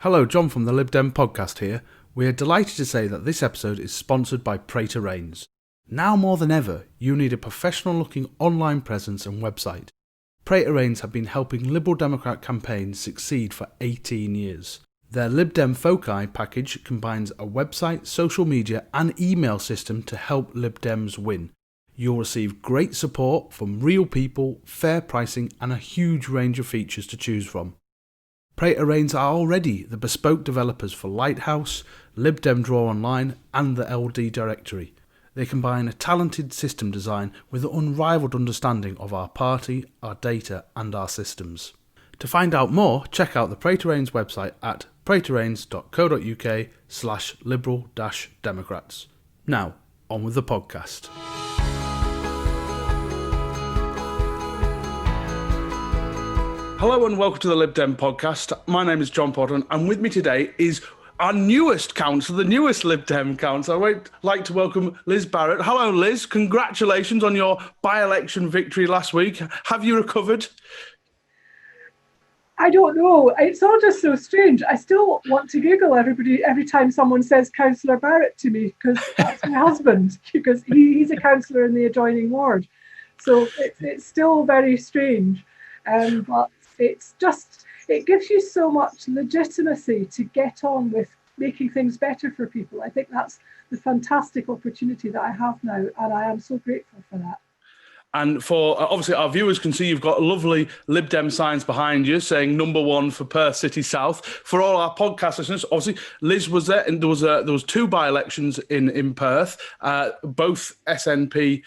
Hello, John from the Lib Dem Podcast here. We are delighted to say that this episode is sponsored by Prater Rains. Now more than ever, you need a professional-looking online presence and website. Prater Rains have been helping Liberal Democrat campaigns succeed for 18 years. Their LibDem Foci package combines a website, social media and email system to help LibDems win. You'll receive great support from real people, fair pricing and a huge range of features to choose from. Prater Rains are already the bespoke developers for Lighthouse, LibDem Draw Online and the LD Directory. They combine a talented system design with an unrivaled understanding of our party, our data and our systems. To find out more, check out the Prater Rains website at praterrains.co.uk/liberal-democrats. Now, on with the podcast. Hello and welcome to the Lib Dem Podcast. My name is John Potter and with me today is our newest councillor, the newest Lib Dem councillor. I would like to welcome Liz Barrett. Hello, Liz. Congratulations on your by-election victory last week. Have you recovered? I don't know. It's all just so strange. I still want to Google everybody every time someone says Councillor Barrett to me, because that's my husband, because he's a councillor in the adjoining ward. So it's still very strange. But it's just, it gives you so much legitimacy to get on with making things better for people. I think that's the fantastic opportunity that I have now, and I am so grateful for that. And for, obviously, our viewers can see you've got lovely Lib Dem signs behind you saying number one for Perth City South. For all our podcast listeners, obviously, Liz was there, and there was two by-elections in Perth, both SNP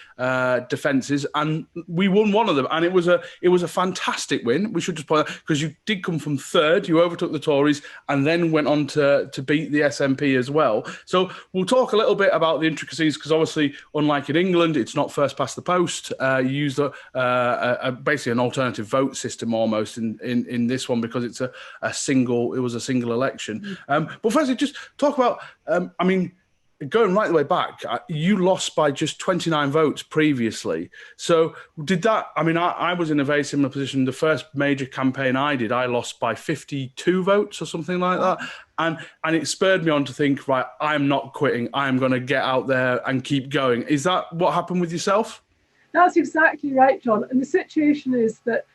defences, and we won one of them. And it was a fantastic win. We should just point out, because you did come from third, you overtook the Tories, and then went on to beat the SNP as well. So we'll talk a little bit about the intricacies, because obviously, unlike in England, it's not first past the post. You used basically an alternative vote system almost in this one, because it's a single election. But firstly, just talk about, going right the way back, you lost by just 29 votes previously. So did that, I was in a very similar position. The first major campaign I did, I lost by 52 votes or something like that. And it spurred me on to think, right, I'm not quitting. I'm going to get out there and keep going. Is that what happened with yourself? That's exactly right, John. And the situation is that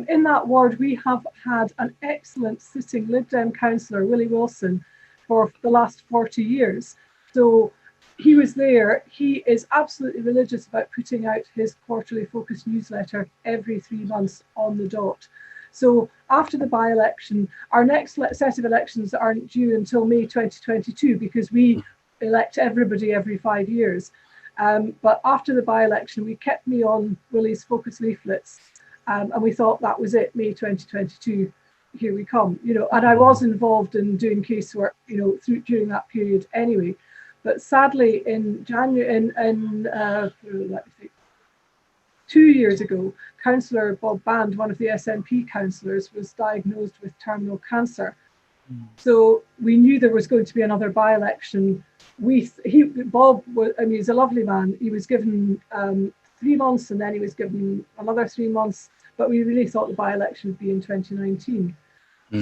in that ward, we have had an excellent sitting Lib Dem councillor, Willie Wilson, for the last 40 years. So he was there. He is absolutely religious about putting out his quarterly focus newsletter every 3 months on the dot. So after the by-election, our next set of elections aren't due until May 2022, because we elect everybody every 5 years. But after the by-election, we kept me on Willie's focus leaflets, and we thought that was it, May 2022, here we come, and I was involved in doing casework, during that period anyway. But sadly, in January, let me think, 2 years ago, Councillor Bob Band, one of the SNP councillors, was diagnosed with terminal cancer. So we knew there was going to be another by-election. Bob was, he's a lovely man. He was given 3 months, and then he was given another 3 months. But we really thought the by-election would be in 2019.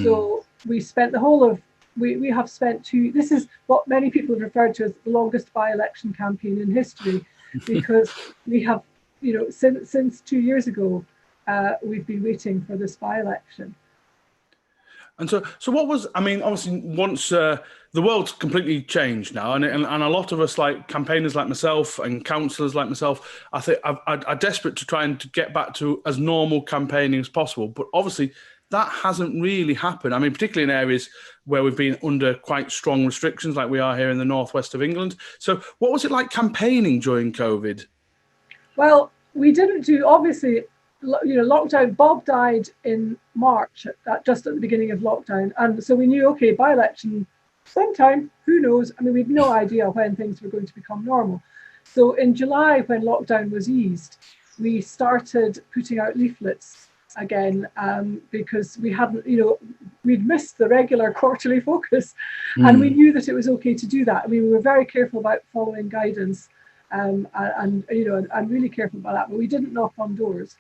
So we spent the whole of, we have spent this is what many people have referred to as the longest by-election campaign in history, because we have, since 2 years ago, we've been waiting for this by-election. And so what was, obviously once the world's completely changed now, and a lot of us, like campaigners like myself and councillors like myself, I think are desperate to try and to get back to as normal campaigning as possible. But obviously that hasn't really happened. Particularly in areas where we've been under quite strong restrictions like we are here in the northwest of England. So what was it like campaigning during COVID? Well, we didn't do, obviously, lockdown. Bob died in March, just at the beginning of lockdown, and so we knew, okay, by-election sometime, who knows? We had no idea when things were going to become normal. So in July, when lockdown was eased, we started putting out leaflets again, because we hadn't, we'd missed the regular quarterly focus, and we knew that it was okay to do that. We were very careful about following guidance, and really careful about that, but we didn't knock on doors.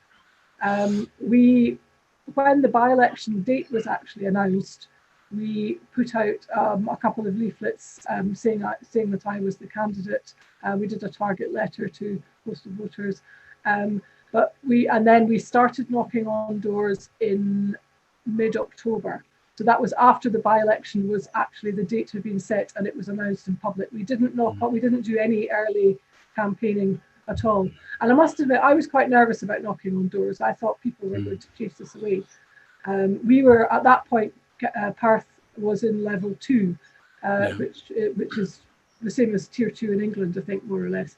When the by-election date was actually announced, we put out a couple of leaflets saying that I was the candidate. We did a target letter to postal voters. And then we started knocking on doors in mid-October. So that was after the by-election was actually, the date had been set and it was announced in public. We didn't do any early campaigning at all. And I must admit, I was quite nervous about knocking on doors. I thought people were going to chase us away. We were, at that point, Perth was in level 2, which is the same as tier 2 in England, I think, more or less.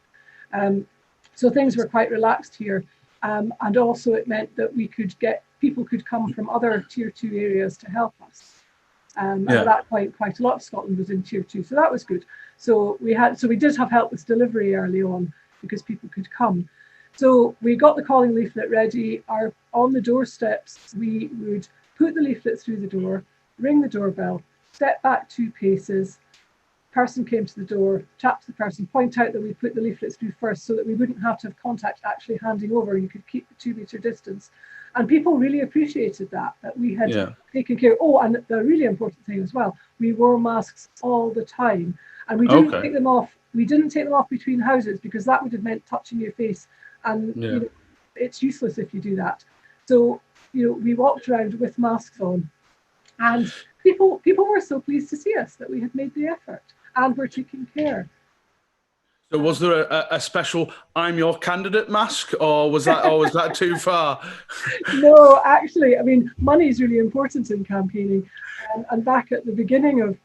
So things were quite relaxed here. And also it meant that people could come from other tier 2 areas to help us. And at that point, quite a lot of Scotland was in tier 2. So that was good. So we did have help with delivery early on because people could come. So we got the calling leaflet ready. On the doorsteps, we would put the leaflet through the door, ring the doorbell, step back 2 paces, person came to the door, chat to the person, point out that we put the leaflets through first so that we wouldn't have to have contact actually handing over. You could keep the 2-metre distance. And people really appreciated that we had taken care. Oh, and the really important thing as well, we wore masks all the time. And we didn't take them off. We didn't take them off between houses because that would have meant touching your face. And it's useless if you do that. So, we walked around with masks on. And people were so pleased to see us that we had made the effort and were taking care. So was there a special "I'm your candidate" mask, or was that too far? No, actually, I mean, money is really important in campaigning. And back at the beginning of,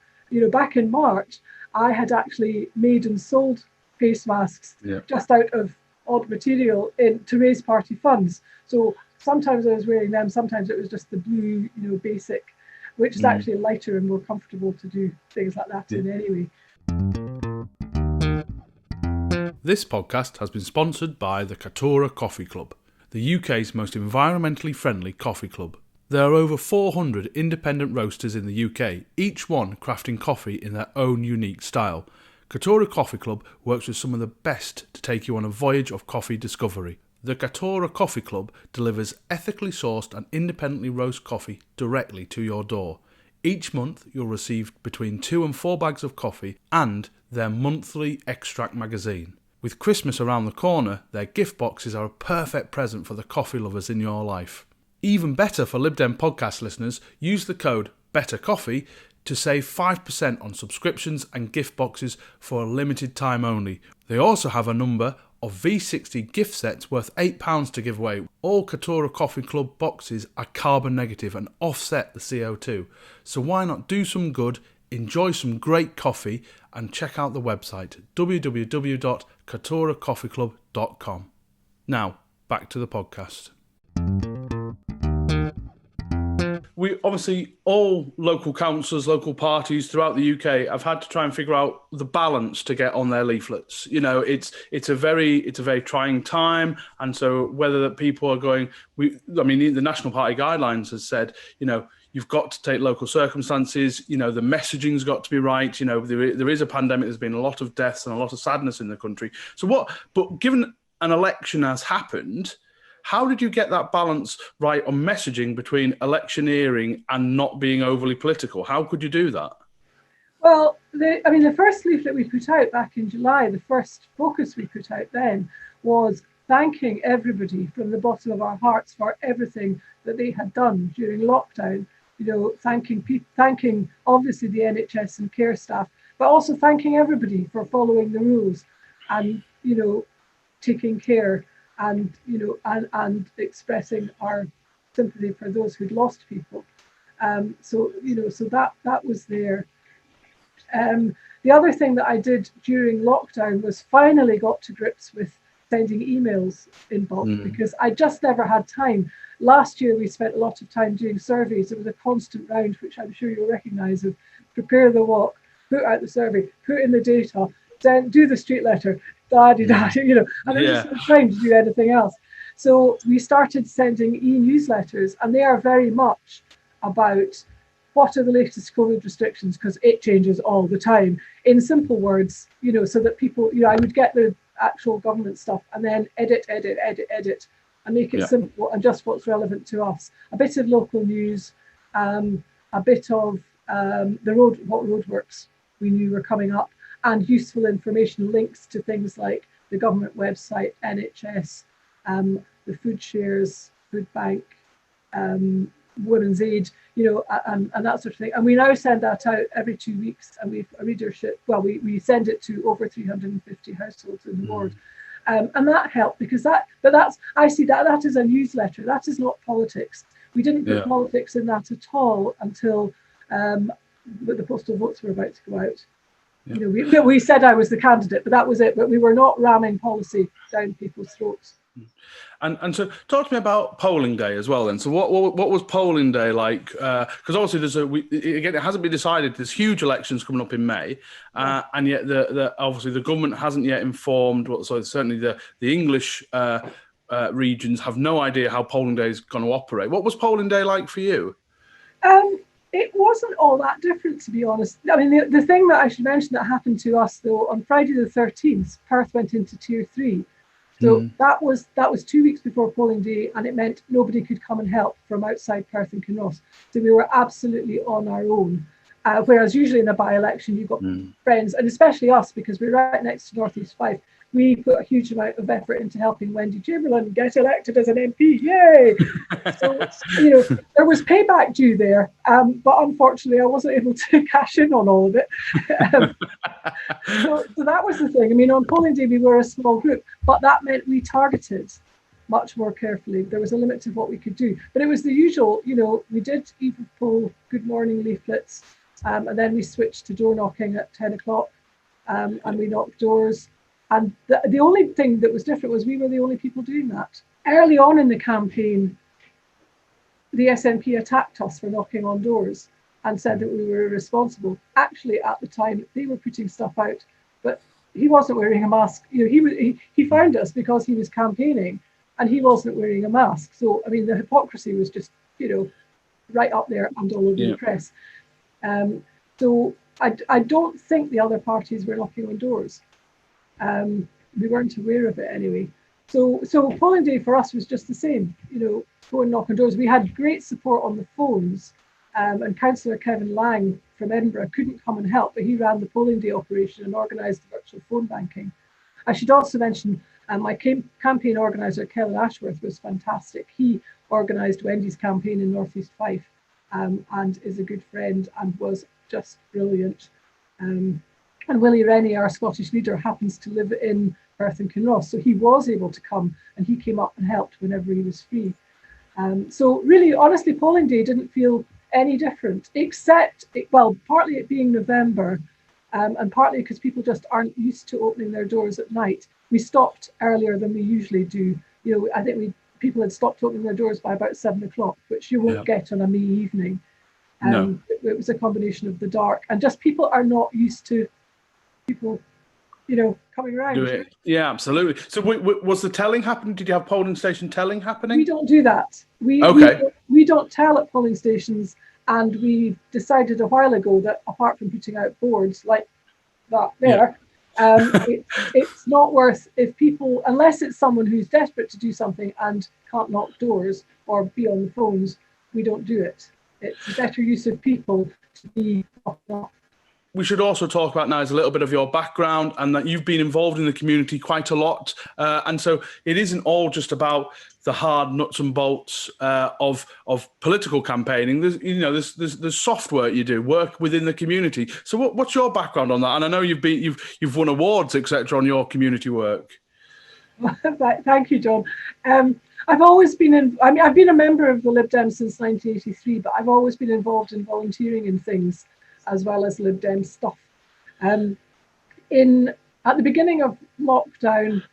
back in March, I had actually made and sold face masks just out of odd material to raise party funds. So sometimes I was wearing them, sometimes it was just the blue, basic, which is actually lighter and more comfortable to do things like that in anyway. This podcast has been sponsored by the Katora Coffee Club, the UK's most environmentally friendly coffee club. There are over 400 independent roasters in the UK, each one crafting coffee in their own unique style. Katora Coffee Club works with some of the best to take you on a voyage of coffee discovery. The Katora Coffee Club delivers ethically sourced and independently roast coffee directly to your door. Each month you'll receive between 2 and 4 bags of coffee and their monthly extract magazine. With Christmas around the corner, their gift boxes are a perfect present for the coffee lovers in your life. Even better for LibDem Podcast listeners, use the code BETTERCOFFEE to save 5% on subscriptions and gift boxes for a limited time only. They also have a number of V60 gift sets worth £8 to give away. All Katora Coffee Club boxes are carbon negative and offset the CO2. So why not do some good, enjoy some great coffee, and check out the website www.katoracoffeeclub.com. Now, back to the podcast. We obviously, all local councils, local parties throughout the UK have had to try and figure out the balance to get on their leaflets. It's a very trying time, and so whether that people are going, the National Party guidelines has said, you've got to take local circumstances. The messaging's got to be right. There is a pandemic. There's been a lot of deaths and a lot of sadness in the country. But given an election has happened, how did you get that balance right on messaging between electioneering and not being overly political? How could you do that? Well, the first leaflet we put out back in July, the first focus we put out then was thanking everybody from the bottom of our hearts for everything that they had done during lockdown. Thanking obviously the NHS and care staff, but also thanking everybody for following the rules and, taking care. And expressing our sympathy for those who'd lost people. So that was there. The other thing that I did during lockdown was finally got to grips with sending emails in bulk because I just never had time. Last year we spent a lot of time doing surveys. It was a constant round, which I'm sure you'll recognise, of prepare the walk, put out the survey, put in the data, then do the street letter, and there's just no time to do anything else. So we started sending e-newsletters, and they are very much about what are the latest COVID restrictions, because it changes all the time, in simple words, so that people, I would get the actual government stuff and then edit, and make it simple and just what's relevant to us. A bit of local news, a bit of what roadworks we knew were coming up, and useful information, links to things like the government website, NHS, the food shares, food bank, Women's Aid, and that sort of thing. And we now send that out every 2 weeks, and we've a readership. Well, we send it to over 350 households in the ward, and that helped because I see that is a newsletter. That is not politics. We didn't put politics in that at all until the postal votes were about to go out. Yeah. We said I was the candidate, but that was it. But we were not ramming policy down people's throats. And so, talk to me about polling day as well. Then, so what was polling day like? Because obviously, it hasn't been decided. There's huge elections coming up in May, and yet obviously the government hasn't yet informed. So certainly the English regions have no idea how polling day is going to operate. What was polling day like for you? It wasn't all that different, to be honest. I mean, the thing that I should mention that happened to us, though, on Friday the 13th, Perth went into Tier 3. So that was 2 weeks before polling day, and it meant nobody could come and help from outside Perth and Kinross. So we were absolutely on our own. Whereas usually in a by-election, you've got friends, and especially us, because we're right next to North East 5. We put a huge amount of effort into helping Wendy Chamberlain get elected as an MP. Yay! So, there was payback due there, but unfortunately I wasn't able to cash in on all of it. So that was the thing. I mean, on polling day we were a small group, but that meant we targeted much more carefully. There was a limit to what we could do. But it was the usual, we did Eve of Poll, Good Morning leaflets, and then we switched to door knocking at 10 o'clock, and we knocked doors. And the only thing that was different was we were the only people doing that. Early on in the campaign, the SNP attacked us for knocking on doors and said that we were irresponsible. Actually, at the time, they were putting stuff out, but he wasn't wearing a mask. He found us because he was campaigning, and he wasn't wearing a mask. So, I mean, the hypocrisy was just, right up there and all over the press. So I don't think the other parties were knocking on doors. We weren't aware of it anyway. So polling day for us was just the same, go and knock on doors. We had great support on the phones, and Councillor Kevin Lang from Edinburgh couldn't come and help, but he ran the polling day operation and organised the virtual phone banking. I should also mention my campaign organiser, Kellen Ashworth, was fantastic. He organised Wendy's campaign in North East Fife, and is a good friend and was just brilliant. And Willie Rennie, our Scottish leader, happens to live in Perth and Kinross, so he was able to come, and he came up and helped whenever he was free. So really, honestly, polling day didn't feel any different, except, partly it being November, and partly because people just aren't used to opening their doors at night. We stopped earlier than we usually do. I think people had stopped opening their doors by about 7 o'clock, which you won't get on a May evening. No. It was a combination of the dark, and just people are not used to people, coming around. Do it. Yeah, absolutely. So was the telling happening? Did you have polling station telling happening? We don't do that. We don't tell at polling stations, and we decided a while ago that apart from putting out boards like that there, it's not worth, if people, unless it's someone who's desperate to do something and can't knock doors or be on the phones, we don't do it. It's a better use of people to be off. We should also talk about now is a little bit of your background, and that you've been involved in the community quite a lot. And so it isn't all just about the hard nuts and bolts of political campaigning. There's soft work you do, work within the community. So what's your background on that? And I know you've won awards, etc., on your community work. Thank you, John. I've always been I've been a member of the Lib Dems since 1983, but I've always been involved in volunteering in things, as well as Lib Dem stuff. At the beginning of lockdown,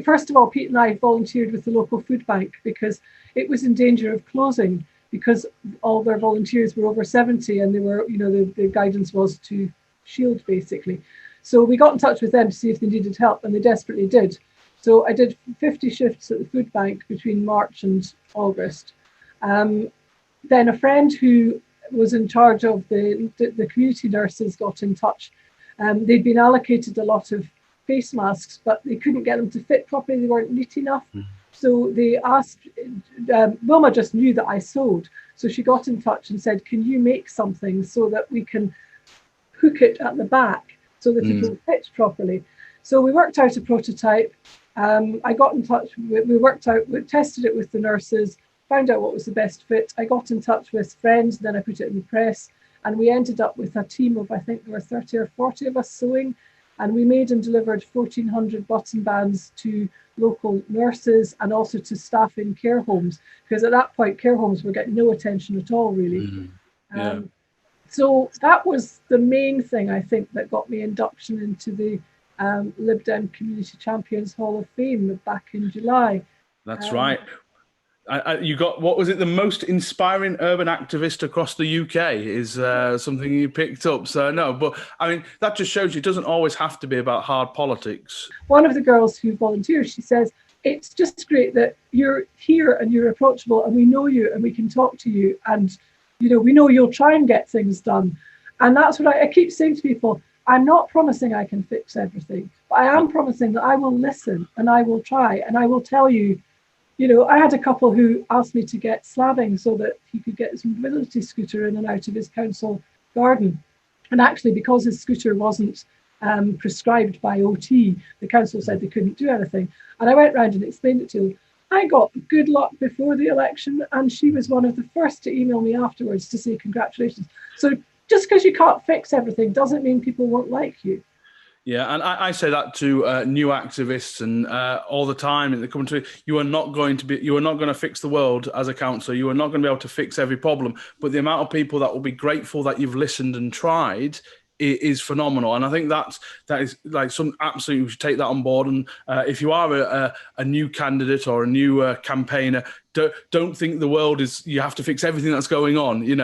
first of all, Pete and I volunteered with the local food bank because it was in danger of closing because all their volunteers were over 70, and they were, the guidance was to shield basically. So we got in touch with them to see if they needed help, and they desperately did. So I did 50 shifts at the food bank between March and August. Then a friend who was in charge of the community nurses got in touch. They'd been allocated a lot of face masks, but they couldn't get them to fit properly. They weren't neat enough. So they asked, Wilma just knew that I sewed. So she got in touch and said, can you make something so that we can hook it at the back so that it will fit properly? So we worked out a prototype. I got in touch, we tested it with the nurses, found out what was the best fit. I got in touch with friends, then I put it in the press, and we ended up with a team of, I think there were 30 or 40 of us sewing, and we made and delivered 1,400 button bands to local nurses and also to staff in care homes, because at that point care homes were getting no attention at all, really. So that was the main thing, I think, that got me induction into the Lib Dem Community Champions Hall of Fame back in July. That's right. You got, what was it, the most inspiring urban activist across the UK is something you picked up. So no, but I mean, that just shows you it doesn't always have to be about hard politics. One of the girls who volunteers, she says, it's just great that you're here and you're approachable and we know you and we can talk to you and, you know, we know you'll try and get things done. And that's what I keep saying to people. I'm not promising I can fix everything, but I am promising that I will listen and I will try and I will tell you. You know, I had a couple who asked me to get slabbing so that he could get his mobility scooter in and out of his council garden. And actually, because his scooter wasn't prescribed by OT, the council said they couldn't do anything. And I went round and explained it to them. I got good luck before the election, and she was one of the first to email me afterwards to say congratulations. So just because you can't fix everything doesn't mean people won't like you. Yeah, and I say that to new activists and all the time in the country. You are not going to fix the world as a councillor. You are not going to be able to fix every problem. But the amount of people that will be grateful that you've listened and tried is phenomenal. And I think that is like absolutely, we should take that on board. And if you are a new candidate or a new campaigner, don't think the world is, you have to fix everything that's going on. You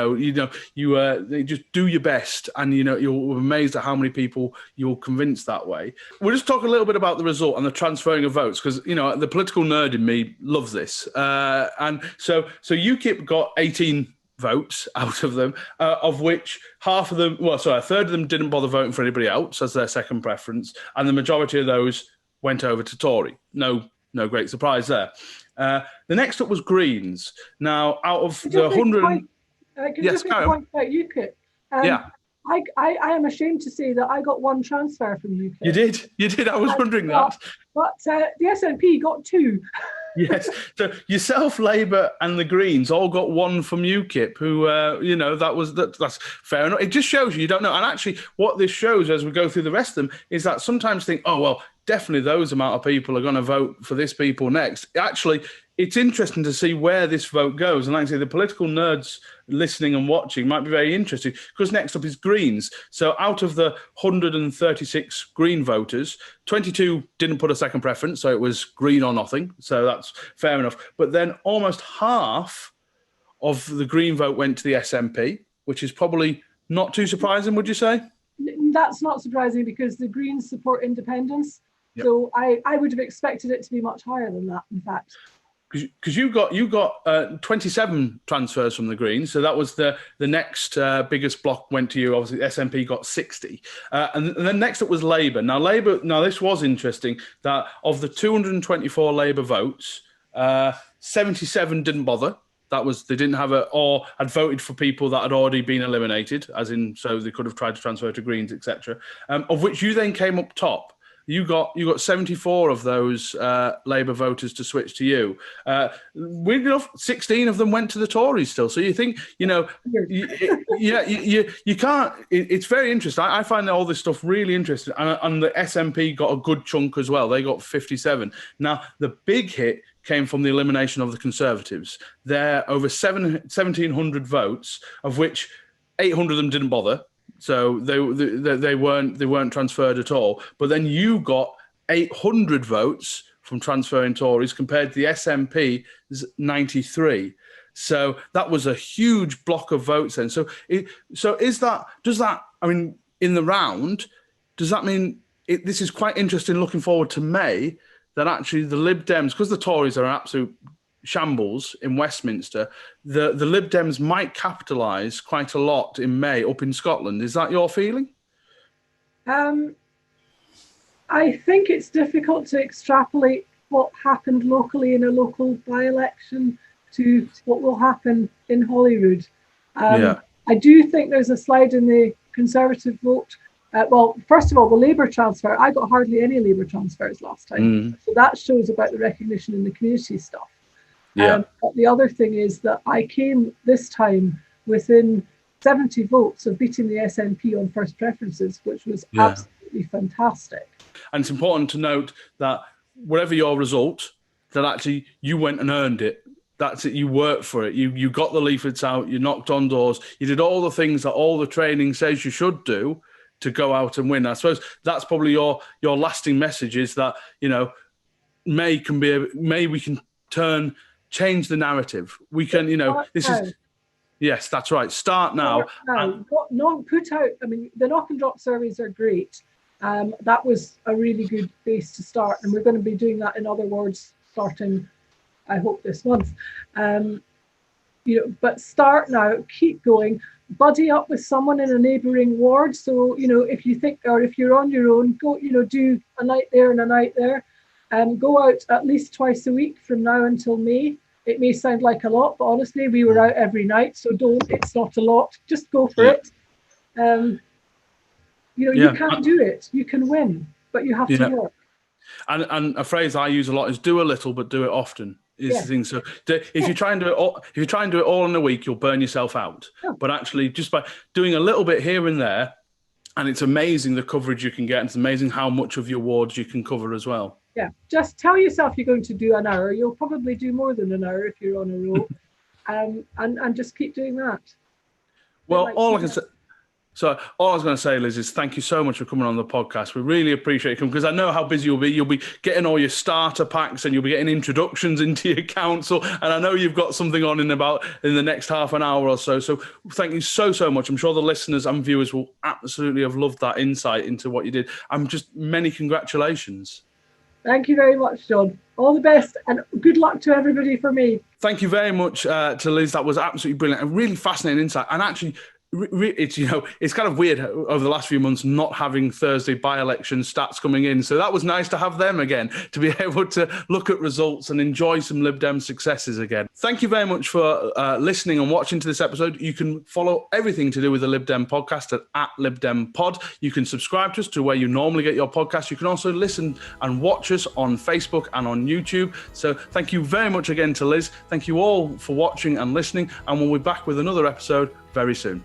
just do your best, and you'll be amazed at how many people you'll convince that way. We'll just talk a little bit about the result and the transferring of votes, because the political nerd in me loves this. And so UKIP got 18 votes out of them, of which a third of them didn't bother voting for anybody else as their second preference, and the majority of those went over to Tory. No great surprise there. The next up was Greens. Now, out of the 100... Can you just make a point about UKIP? Yeah. I am ashamed to say that I got one transfer from UKIP. You did. I was wondering that. But the SNP got two. Yes. So yourself, Labour, and the Greens all got one from UKIP. Who, that's fair enough. It just shows you don't know. And actually, what this shows as we go through the rest of them is that sometimes think, oh well, definitely those amount of people are going to vote for this people next. Actually, it's interesting to see where this vote goes. And like I say, the political nerds listening and watching might be very interested, because next up is Greens. So out of the 136 Green voters, 22 didn't put a second preference, so it was Green or nothing. So that's fair enough. But then almost half of the Green vote went to the SNP, which is probably not too surprising, would you say? That's not surprising, because the Greens support independence. Yep. So I would have expected it to be much higher than that, in fact. Because you got 27 transfers from the Greens, so that was the next biggest block went to you. Obviously, the SNP got 60, and then next up was Labour. Now this was interesting, that of the 224 Labour votes, 77 didn't bother. That was, they didn't have or had voted for people that had already been eliminated, as in, so they could have tried to transfer to Greens, etc. Of which you then came up top. You got 74 of those Labour voters to switch to you. Weirdly enough, 16 of them went to the Tories still. So you think, you can't. It's very interesting. I find all this stuff really interesting. And the SNP got a good chunk as well. They got 57. Now, the big hit came from the elimination of the Conservatives. They're over 1,700 votes, of which 800 of them didn't bother. So they weren't transferred at all. But then you got 800 votes from transferring Tories compared to the SNP's 93. So that was a huge block of votes then. So does that, I mean, in the round, does that mean this is quite interesting looking forward to May, that actually the Lib Dems, because the Tories are an absolute shambles in Westminster, the Lib Dems might capitalise quite a lot in May up in Scotland. Is that your feeling? I think it's difficult to extrapolate what happened locally in a local by-election to what will happen in Holyrood. Yeah. I do think there's a slide in the Conservative vote. Well, first of all, the Labour transfer, I got hardly any Labour transfers last time. So that shows about the recognition in the community stuff. Yeah. But the other thing is that I came this time within 70 votes of beating the SNP on first preferences, which was absolutely fantastic. And it's important to note that whatever your result, that actually you went and earned it. That's it. You worked for it. You got the leaflets out. You knocked on doors. You did all the things that all the training says you should do to go out and win. I suppose that's probably your lasting message, is that, you know, May we can change the narrative. We can, you know, yes, that's right. Start now. Not put out. I mean, the knock and drop surveys are great. That was a really good base to start, and we're going to be doing that in other wards starting, I hope, this month. You know, but start now, keep going, buddy up with someone in a neighbouring ward. So, you know, if you think, or if you're on your own, go, you know, do a night there and a night there. Go out at least twice a week from now until May. It may sound like a lot, but honestly, we were out every night, so it's not a lot. Just go for it. You know, you can do it. You can win, but you have to work. And a phrase I use a lot is "do a little, but do it often." Is the thing. So if you try and do it all in a week, you'll burn yourself out. But actually, just by doing a little bit here and there, and it's amazing the coverage you can get. And it's amazing how much of your wards you can cover as well. Yeah, just tell yourself you're going to do an hour. You'll probably do more than an hour if you're on a roll, and just keep doing that. Well, all I can say. So all I was going to say, Liz, is thank you so much for coming on the podcast. We really appreciate you coming, because I know how busy you'll be. You'll be getting all your starter packs and you'll be getting introductions into your council. And I know you've got something on in the next half an hour or so. So thank you so much. I'm sure the listeners and viewers will absolutely have loved that insight into what you did. Many congratulations. Thank you very much, John. All the best and good luck to everybody for me. Thank you very much to Liz. That was absolutely brilliant. A really fascinating insight. And actually, it's, you know, it's kind of weird over the last few months not having Thursday by-election stats coming in. So that was nice to have them again, to be able to look at results and enjoy some Lib Dem successes again. Thank you very much for listening and watching to this episode. You can follow everything to do with the Lib Dem podcast at LibDem Pod. You can subscribe to us to where you normally get your podcast. You can also listen and watch us on Facebook and on YouTube. So thank you very much again to Liz. Thank you all for watching and listening, and we'll be back with another episode very soon.